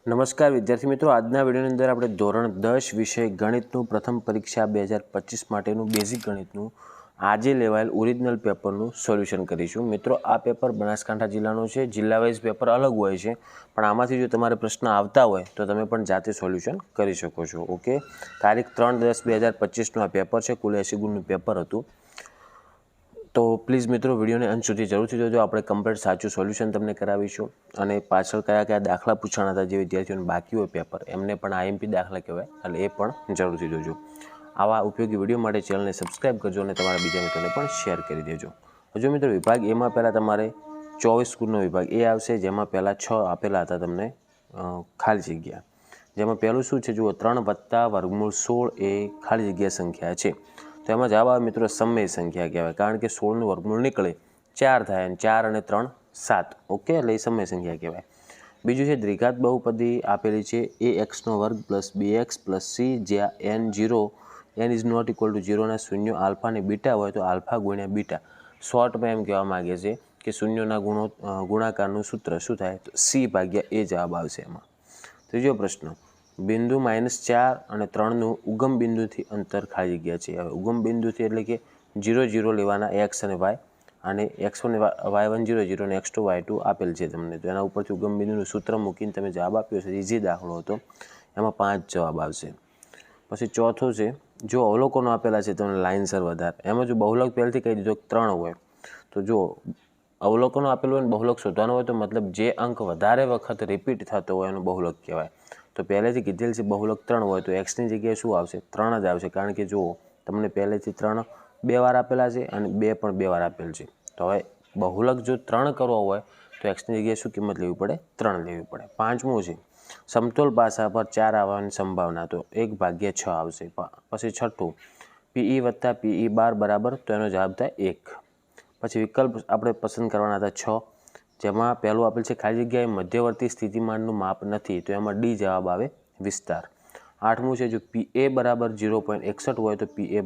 નમસ્કાર વિદ્યાર્થી મિત્રો, આજના વિડીયોની અંદર આપણે ધોરણ 10 વિષય ગણિતનું પ્રથમ પરીક્ષા 2025 માટેનું બેઝિક ગણિતનું આજે લેવાયેલ ઓરિજિનલ પેપરનું સોલ્યુશન કરીશું. મિત્રો, આ પેપર બનાસકાંઠા જિલ્લાનો છે. જિલ્લા વાઇઝ પેપર અલગ હોય છે, પણ આમાંથી જો તમારે પ્રશ્ન આવતા હોય તો તમે પણ જાતે સોલ્યુશન કરી શકો છો. ઓકે, તારીખ 3/10/2025નું આ પેપર છે. કુલ 80 ગુણનું પેપર હતું. તો પ્લીઝ મિત્રો, વિડીયોને અંત સુધી જરૂરથી જોજો. આપણે કમ્પ્લીટ સાચું સોલ્યુશન તમને કરાવીશું અને પાછળ કયા કયા દાખલા પૂછાણા હતા જે વિદ્યાર્થીઓને બાકી હોય પેપર, એમને પણ આઈએમપી દાખલા કહેવાય, એટલે એ પણ જરૂરથી જોજો. આવા ઉપયોગી વિડીયો માટે ચેનલને સબસ્ક્રાઈબ કરજો અને તમારા બીજા મિત્રોને પણ શેર કરી દેજો. જો મિત્રો, વિભાગ એમાં પહેલાં તમારે 24 ગુણનો વિભાગ એ આવશે, જેમાં પહેલાં 6 આપેલા હતા તમને ખાલી જગ્યા. જેમાં પહેલું શું છે જુઓ, 3 + વર્ગમૂળ 16 એ ખાલી જગ્યા સંખ્યા છે. તો એમાં જવાબ આવે મિત્રો સમય સંખ્યા કહેવાય, કારણ કે 16નું વર્ગમૂળ નીકળે 4 થાય અને 4 અને 3 7. ઓકે, એટલે એ સમય સંખ્યા કહેવાય. બીજું છે દ્વિઘાત બહુપદી આપેલી છે ax² + bx + c, જ્યાં n is not equal to 0 ના શૂન્યો આલ્ફા અને બીટા હોય તો આલ્ફા × બીટા. શોર્ટમાં એમ કહેવા માગે છે કે શૂન્યોના ગુણાકારનું સૂત્ર શું થાય, તો c/a જવાબ આવશે એમાં. ત્રીજો પ્રશ્ન, બિંદુ -4 અને 3નું ઉગમ બિંદુથી અંતર ખાલી જગ્યા છે. હવે ઉગમ બિંદુથી એટલે કે 0 0 લેવાના x અને y, અને x1 y1 0 0 અને x2 y2 આપેલ છે તમને. તો એના ઉપરથી ઉગમ બિંદુનું સૂત્ર મૂકીને તમે જવાબ આપ્યો છે. ઇઝી દાખલો હતો, એમાં 5 જવાબ આવશે. પછી ચોથું છે, જો અવલોકનો આપેલા છે તમને લાઇનસર વધારે, એમાં જો બહુલક પહેલથી કહી દીધો 3 હોય તો જો અવલોકનો આપેલું હોય ને બહુલક શોધવાનો હોય તો મતલબ જે અંક વધારે વખત રિપીટ થતો હોય એનું બહુલક કહેવાય. તો પહેલેથી કીધેલ છે બહુલક 3 હોય તો એક્સની જગ્યાએ શું આવશે, 3 જ આવશે, કારણ કે જુઓ તમને પહેલેથી 3 2 વાર આપેલા છે અને 2 પણ 2 વાર આપેલ છે. તો હવે બહુલક જો 3 કરવો હોય તો એક્સની જગ્યાએ શું કિંમત લેવી પડે, 3 લેવી પડે. પાંચમું છે સમતોલ પાસા પર 4 આવવાની સંભાવના, તો 1/6 આવશે. પછી છઠ્ઠું, PE + PE બાર તો એનો જવાબ થાય 1. પછી વિકલ્પ આપણે પસંદ કરવાના હતા 6, જેમાં પહેલું આપેલ છે ખાલી જગ્યાએ મધ્યવર્તી સ્થિતિમાનનું માપ નથી, તો એમાં ડી જવાબ આવે, વિસ્તાર. આઠમું છે, જો PA = 0.61 હોય તો PA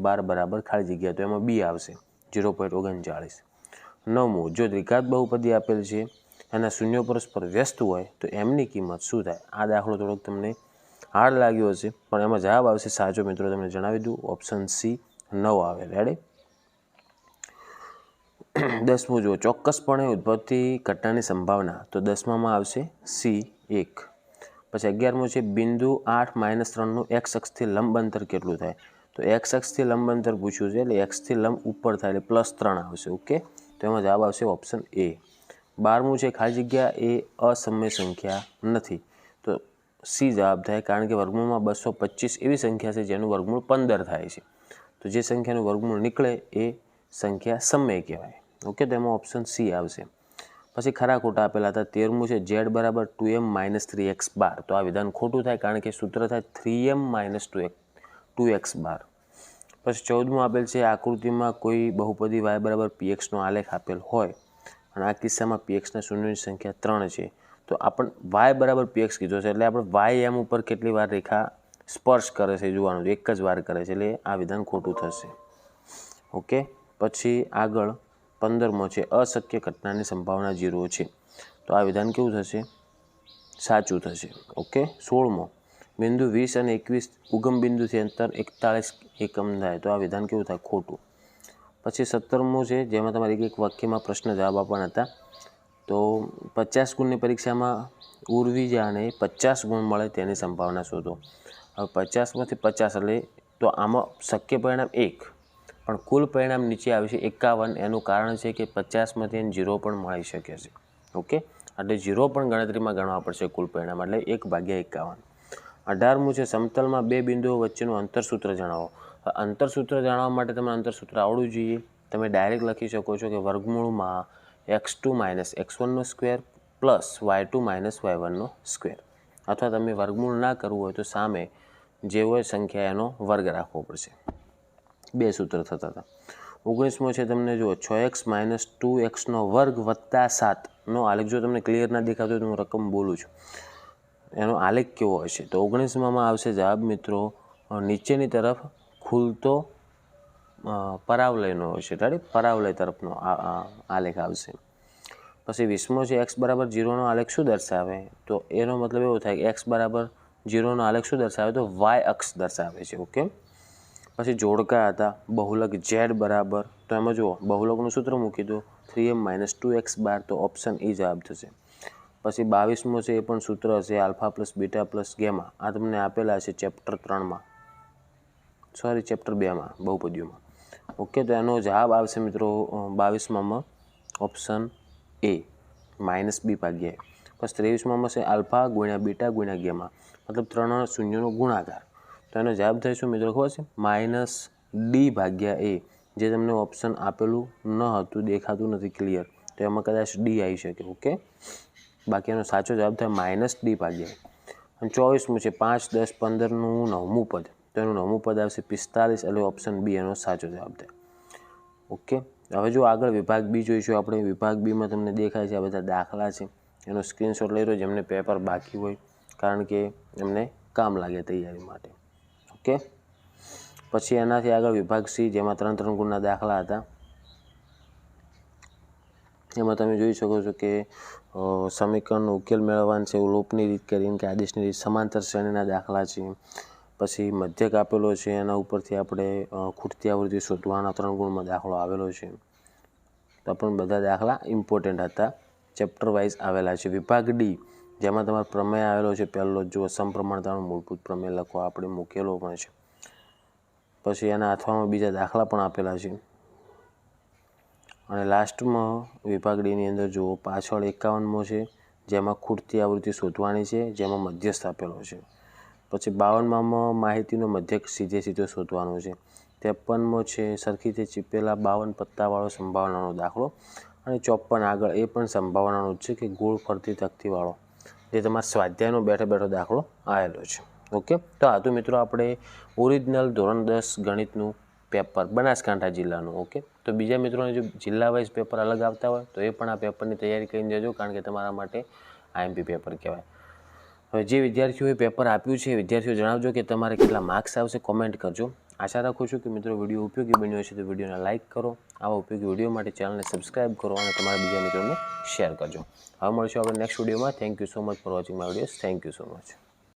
ખાલી જગ્યા, તો એમાં બી આવશે 0.39. નવમું, જો દ્વિઘાત બહુપદી આપેલ છે એના શૂન્યો પરસ્પર વ્યસ્ત હોય તો એમની કિંમત શું થાય. આ દાખલો થોડોક તમને હાર્ડ લાગ્યો હશે, પણ એમાં જવાબ આવશે સાચો મિત્રો, તમને જણાવી દઉં, ઓપ્શન સી 9 આવે. રેડી. 10મું જુઓ, ચોક્કસપણે ઉદ્ભવતી ઘટનાની સંભાવના, તો 10માં આવશે C1. પછી 11મું છે, બિંદુ 8 - 3નું x અક્ષથી લંબ અંતર કેટલું થાય, તો x અક્ષથી લંબ અંતર પૂછ્યું છે એટલે xથી લંબ ઉપર થાય એટલે +3 આવશે. ઓકે, તો એમાં જવાબ આવશે ઓપ્શન એ. 12મું છે, ખાલી જગ્યા એ અસમય સંખ્યા નથી, તો સી જવાબ થાય, કારણ કે વર્ગમૂળમાં 225 એવી સંખ્યા છે જેનું વર્ગમૂળ 15 થાય છે. તો જે સંખ્યાનું વર્ગમૂળ નીકળે એ સંખ્યા સમય કહેવાય. ઓકે, તો એમાં ઓપ્શન સી આવશે. પછી ખરા ખોટા આપેલા હતા. 13મું છે, z = 2m - 3x બાર, તો આ વિધાન ખોટું થાય, કારણ કે સૂત્ર થાય 3m - 2x બાર. પછી 14મું આપેલ છે, આકૃતિમાં કોઈ બહુપદી y = px નો આલેખ આપેલ હોય અને આ કિસ્સામાં pxના શૂન્યોની સંખ્યા 3 છે, તો આપણે y = px કીધો છે એટલે આપણે ym ઉપર કેટલી વાર રેખા સ્પર્શ કરે છે જોવાનું, એક જ વાર કરે છે, એટલે આ વિધાન ખોટું થશે. ઓકે, પછી આગળ 15મો છે, અશક્ય ઘટનાની સંભાવના 0 છે, તો આ વિધાન કેવું થશે, સાચું થશે. ઓકે. 16મો, બિંદુ 20 અને 21 ઉગમ બિંદુથી અંતર 41 એકમ થાય, તો આ વિધાન કેવું થાય, ખોટું. પછી 17મું છે, જેમાં તમારે એક વાક્યમાં પ્રશ્ન જવાબ આપવાના હતા. તો 50 ગુણની પરીક્ષામાં ઉર્વિજાને 50 ગુણ મળે તેની સંભાવના શોધો. હવે 50માંથી 50 એટલે તો આમાં શક્ય પરિણામ 1, પણ કુલ પરિણામ નીચે આવશે 51. એનું કારણ છે કે 50માંથી 0 પણ મળી શકે છે. ઓકે, એટલે 0 પણ ગણતરીમાં ગણવા પડશે કુલ પરિણામ, એટલે 1/51. 18મું છે, સમતલમાં બે બિંદુઓ વચ્ચેનું અંતરસૂત્ર જણાવો. અંતરસૂત્ર જાણવા માટે તમને અંતરસૂત્ર આવડવું જોઈએ. તમે ડાયરેક્ટ લખી શકો છો કે વર્ગમૂળમાં x2 - x1² + y2 - y1², અથવા તમે વર્ગમૂળ ના કરવું હોય તો સામે જે હોય સંખ્યા એનો વર્ગ રાખવો પડશે. 2 સૂત્ર થતા હતા. 19મો છે, તમને જુઓ 6x - 2x² + 7 નો આલેખ. જો તમને ક્લિયર ના દેખાતો હોય તો હું રકમ બોલું છું, એનો આલેખ કેવો હશે, તો 19માં આવશે જવાબ મિત્રો નીચેની તરફ ખુલતો પરાવલયનો હશે. રાઈટ, પરાવલય તરફનો આલેખ આવશે. પછી 20મો છે એક્સ બરાબર 0નો આલેખ શું દર્શાવે, તો એનો મતલબ એવો થાય કે એક્સ બરાબર 0નો આલેખ શું દર્શાવે, તો વાય અક્ષ દર્શાવે છે. ઓકે. પછી જોડકા હતા બહુલક ઝેડ બરાબર, તો એમાં જુઓ બહુલકનું સૂત્ર મૂકી દો 3m - 2x બાર, તો ઓપ્શન એ જવાબ થશે. પછી 22મો છે એ પણ સૂત્ર હશે alpha plus beta plus gamma, આ તમને આપેલા છે ચેપ્ટર 3માં, સોરી ચેપ્ટર 2માં બહુપદીઓમાં. ઓકે, તો એનો જવાબ આવશે મિત્રો 22માં ઓપ્શન એ -b/a. પછી 23માં છે આલ્ફા ગુણ્યા બીટા ગુણ્યા ગેમા, મતલબ 3 શૂન્યનો ગુણાકાર, તો એનો જવાબ થાય શું મિત્રો ખબર છે, -d/a. જે તમને ઓપ્શન આપેલું ન હતું, દેખાતું નથી ક્લિયર, તો એમાં કદાચ ડી આવી શકે. ઓકે, બાકી એનો સાચો જવાબ થાય -d/a. અને 24મું છે 5, 10, 15નું 9મું પદ, તો એનું 9મું પદ આવશે 45, એટલે ઓપ્શન બી એનો સાચો જવાબ થાય. ઓકે, હવે જો આગળ વિભાગ બી જોઈશું આપણે. વિભાગ બીમાં તમને દેખાય છે આ બધા દાખલા છે, એનો સ્ક્રીનશોટ લઈ લો જેમને પેપર બાકી હોય, કારણ કે એમને કામ લાગે તૈયારી માટે. ઓકે, પછી એનાથી આગળ વિભાગ સી, જેમાં 3 ગુણના દાખલા હતા. એમાં તમે જોઈ શકો છો કે સમીકરણનો ઉકેલ મેળવવાનો છે, લોપની રીત કરીને કે આદેશની રીત, સમાંતર શ્રેણીના દાખલા છે. પછી મધ્યક આપેલો છે, એના ઉપરથી આપણે ખૂટતી આવૃત્તિ શોધવાના 3 ગુણમાં દાખલો આવેલો છે. તો પણ બધા દાખલા ઇમ્પોર્ટન્ટ હતા, ચેપ્ટર વાઇઝ આવેલા છે. વિભાગ ડી, જેમાં તમારો પ્રમેય આવેલો છે પહેલો, જો સમપ્રમાણતાનો મૂળભૂત પ્રમેય લખો, આપણે મૂકેલો પણ છે. પછી એના અથવામાં બીજા દાખલા પણ આપેલા છે. અને લાસ્ટમાં વિભાગ ડીની અંદર જુઓ પાછળ 51મો છે, જેમાં ખૂટતી આવૃત્તિ શોધવાની છે, જેમાં મધ્યસ્થ આપેલો છે. પછી 52માં માહિતીનો મધ્યક સીધો શોધવાનો છે. 53મો છે સરખી રીતે ચીપેલા 52 પત્તાવાળો સંભાવનાનો દાખલો. અને 54 આગળ એ પણ સંભાવનાનો જ છે કે ગોળ ફરતી તકતીવાળો, જે તમારા સ્વાધ્યાયનો બેઠો દાખલો આવેલો છે. ઓકે, તો આ તો મિત્રો આપણે ઓરિજિનલ ધોરણ 10 ગણિતનું પેપર બનાસકાંઠા જિલ્લાનું. ઓકે, તો બીજા મિત્રોને જો જિલ્લા વાઇઝ પેપર અલગ આવતા હોય તો એ પણ આ પેપરની તૈયારી કરીને જજો, કારણ કે તમારા માટે આઈએમપી પેપર કહેવાય. હવે જે વિદ્યાર્થીઓએ પેપર આપ્યું છે એ વિદ્યાર્થીઓ જણાવજો કે તમારે કેટલા માર્ક્સ આવશે, કોમેન્ટ કરજો. આશા રાખું છું કે મિત્રો વિડીયો ઉપયોગી બન્યો હશે, તો વિડીયોને લાઇક કરો, આવા ઉપયોગી વિડીયો માટે ચેનલને સબસ્ક્રાઈબ કરો અને તમારા બીજા મિત્રોને શેર કરજો. હવે મળીશું આપણે નેક્સ્ટ વિડીયોમાં. Thank you so much for watching my videos. Thank you so much.